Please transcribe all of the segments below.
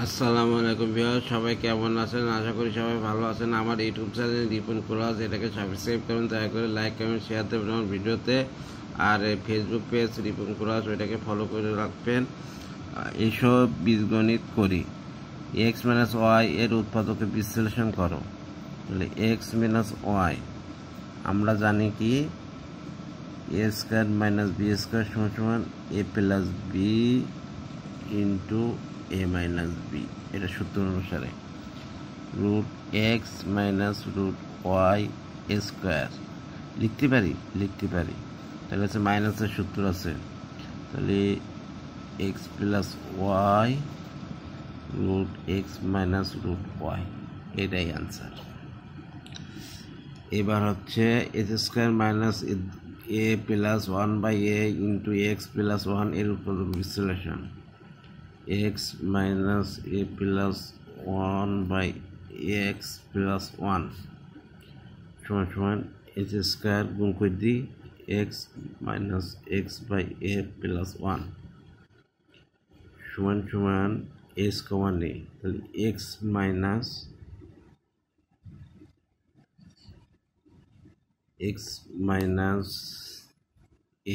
আসসালামু আলাইকুম ভিউয়ার্স, সবাই কেমন আছেন? আশা করি সবাই ভালো আছেন। আমার ইউটিউব চ্যানেল রিপন কোলাজ, এটাকে সাবস্ক্রাইব করুন, দয়া করে লাইক কমেন্ট শেয়ার দেবেন আমার ভিডিওতে। আর ফেসবুক পেজ রিপন কোলাজ, ওইটাকে ফলো করে রাখবেন। এইসব বীজগণিত করি। এক্স মাইনাস ওয়াই এর উৎপাদকে বিশ্লেষণ করো। তাহলে এক্স মাইনাস ওয়াই আমরা জানি কি A square minus B square সমান সমান A plus B into A minus B, এটা সূত্র অনুসারে root X minus root Y square লিখতে পারি। তাহলে হচ্ছে মাইনাসের সূত্র আছে, তাহলে X plus Y root X minus root Y, এটাই আনসার। এবার হচ্ছে X square minus A plus one by A into X plus one এর উৎপাদক বিশ্লেষণ। X minus A plus one by X plus one সমান সমান এক্স স্কোয়ার গুণ করে দিই X minus X by A plus one সমান সমান এক্স কমা নেই, তাহলে এক্স মাইনাস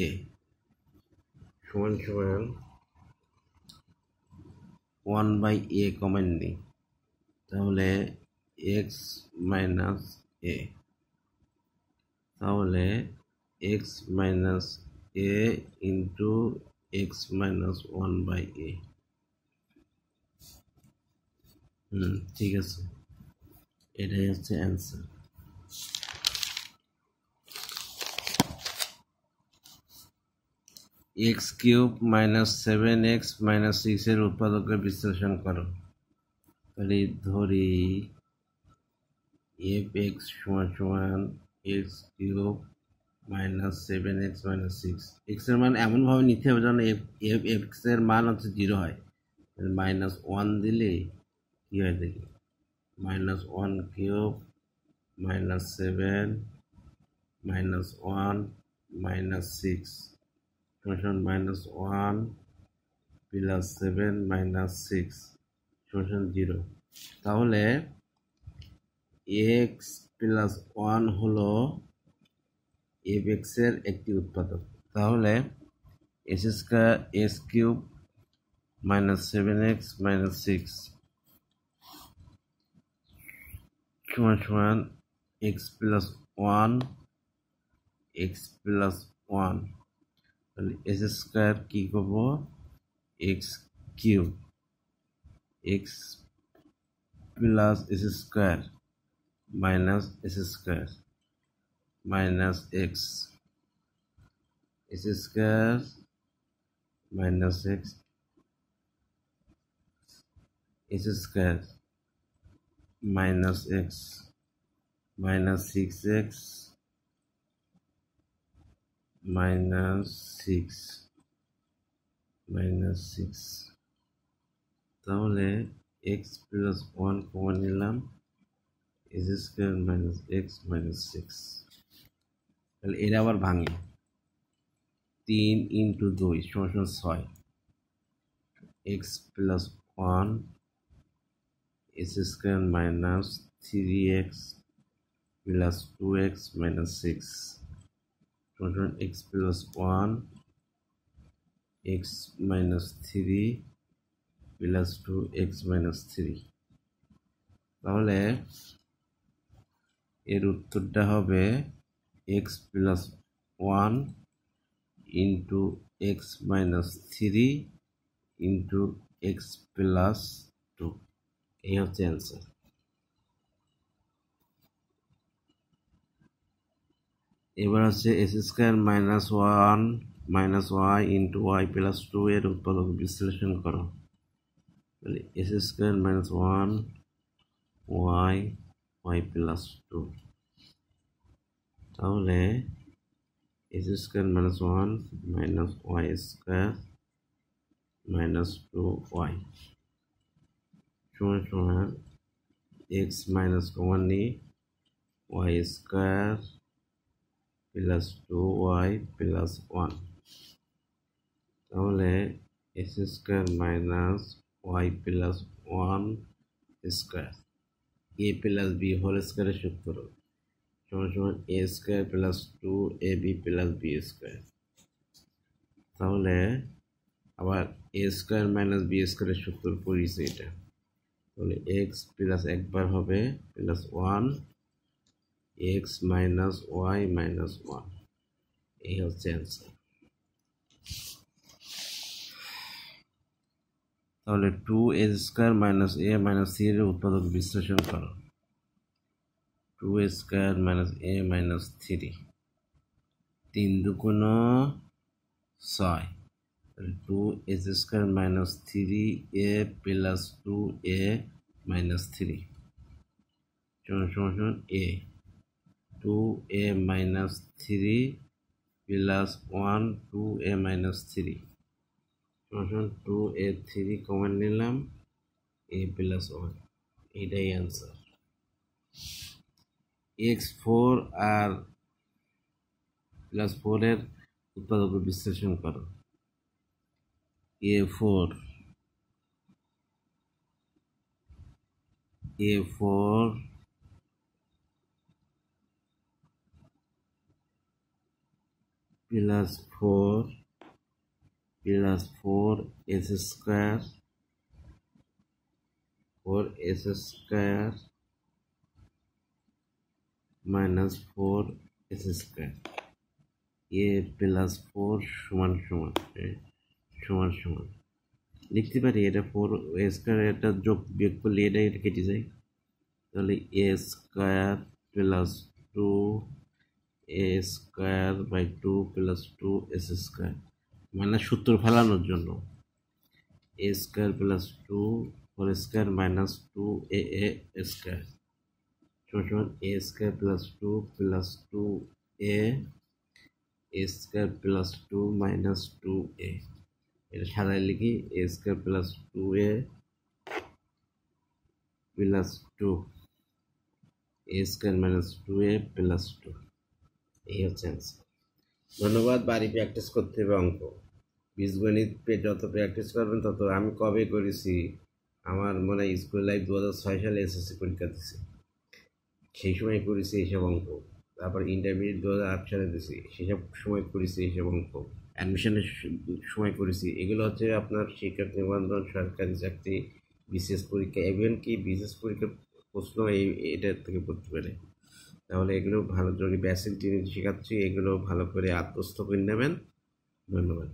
এ সমান সমান ওয়ান বাই এ কমন নিই, তাহলে এক্স মাইনাস এ, তাহলে x minus a into x minus one by a. ঠিক আছে, এটাই হচ্ছে answer. X cube minus 7x minus 6 এর উৎপাদকে বিশ্লেষণ করো। তাহলে ধরি এফ এক্স সমান সমান x cube minus 7x minus 6। X এর মান এমনভাবে নিতে হবে যেন এক্স এর মান হচ্ছে 0 হয়। মাইনাস 1 দিলে কি হয় দেখি, minus 1 cube minus 7 minus 1 minus 6 সমান মাইনাস 1 প্লাস 7 মাইনাস 6 সমান 0। তাহলে এক্স প্লাস 1 হলো এফ এক্স এর একটি উৎপাদক। তাহলে S square S cube minus 7x minus 6 সমান সমান এক্স প্লাস 1 এক্স প্লাস 1, তাহলে এস স্কয়ার কি করবো x cube x plus S square minus S square minus x S square minus x S square minus x minus 6x minus 6 তাহলে X plus 1 common নিলাম, x square minus x minus 6। তাহলে এর আবার ভাঙি, 3 into 2 সমান 6, X plus 1 X square minus 3x plus 2x minus 6 সমান X plus 1 X minus 3 plus 2x minus 3। তাহলে এর উত্তরটা হবে X plus 1 into x minus 3 into X plus 2, এই হচ্ছে অ্যান্সার। এবার হচ্ছে S square minus 1 minus Y into Y plus 2 এর উৎপাদক বিশ্লেষণ করো। তাহলে S square minus 1 Y Y plus 2, তাহলে S square minus 1 minus y square minus 2y সমান সমান এক্স মাইনাস কমন নিই y square plus 2y plus 1, তাহলে x square minus y plus 1 square a plus b whole স্কোয়ারের সূত্র সমান সমান a square plus 2ab plus b square. তাহলে আবার এ স্কোয়ার মাইনাস বি স্কোয়ারের সূত্র পড়িয়েছে এটা, তাহলে এক্স প্লাস একবার হবে plus 1 X minus Y minus 1, এই হচ্ছে অ্যান্সার। তাহলে 2a square minus A minus C এর উৎপাদক বিশ্লেষণ করো। 2a square minus A minus 3, 3 দুগুণ 6, 2a square minus 3a plus 2a minus 3 সমান এ 2a minus 3 plus 1 2a minus 3 সমান 2a 3 কমন নিলাম a প্লাস 1, এইটাই অ্যান্সার। x4 আর প্লাস 4 এর উৎপাদক বিশ্লেষণ করো। a4 plus 4 s square 4s square minus 4s square a plus 4 সমান সমান লিখতে পারি এটা 4 স্কোয়ার, এটা যোগ বিয়োগ করলে এটা কেটে যায়, তাহলে a square plus 2 a square by 2 plus 2s square, মানে সূত্র ফেলানোর জন্য a square plus 2 whole square minus 2a square সমান a square plus 2 plus 2a square plus 2 minus 2a, এটা সাজায় লিখি a square plus 2a plus 2 a square minus 2a plus 2, এই হচ্ছে অ্যান্সার। ধন্যবাদ। বাড়ি প্র্যাকটিস করতে হবে অঙ্ক, বীজগণিত যত প্র্যাকটিস করবেন তত। আমি কবে করেছি, আমার মনে হয় স্কুল লাইফ 2006 সালে এসএসসি পরীক্ষা দিয়েছি, সেই সময় করেছি এইসব অঙ্ক। তারপর ইন্টারমিডিয়েট 2008 সালে দিয়েছি, সেসব সময় করেছি এইসব অঙ্ক। অ্যাডমিশনের সময় করেছি। এগুলো হচ্ছে আপনার শিক্ষক নিবন্ধন, সরকারি চাকরি, বিশেষ পরীক্ষা, এমনকি বিশেষ পরীক্ষার প্রশ্ন এটার থেকে পড়তে পারে। তাহলে এগুলো ভালো, যদি বেসিক জিনিস শেখাচ্ছি এগুলো ভালো করে আত্মস্থ করে নেবেন। ধন্যবাদ।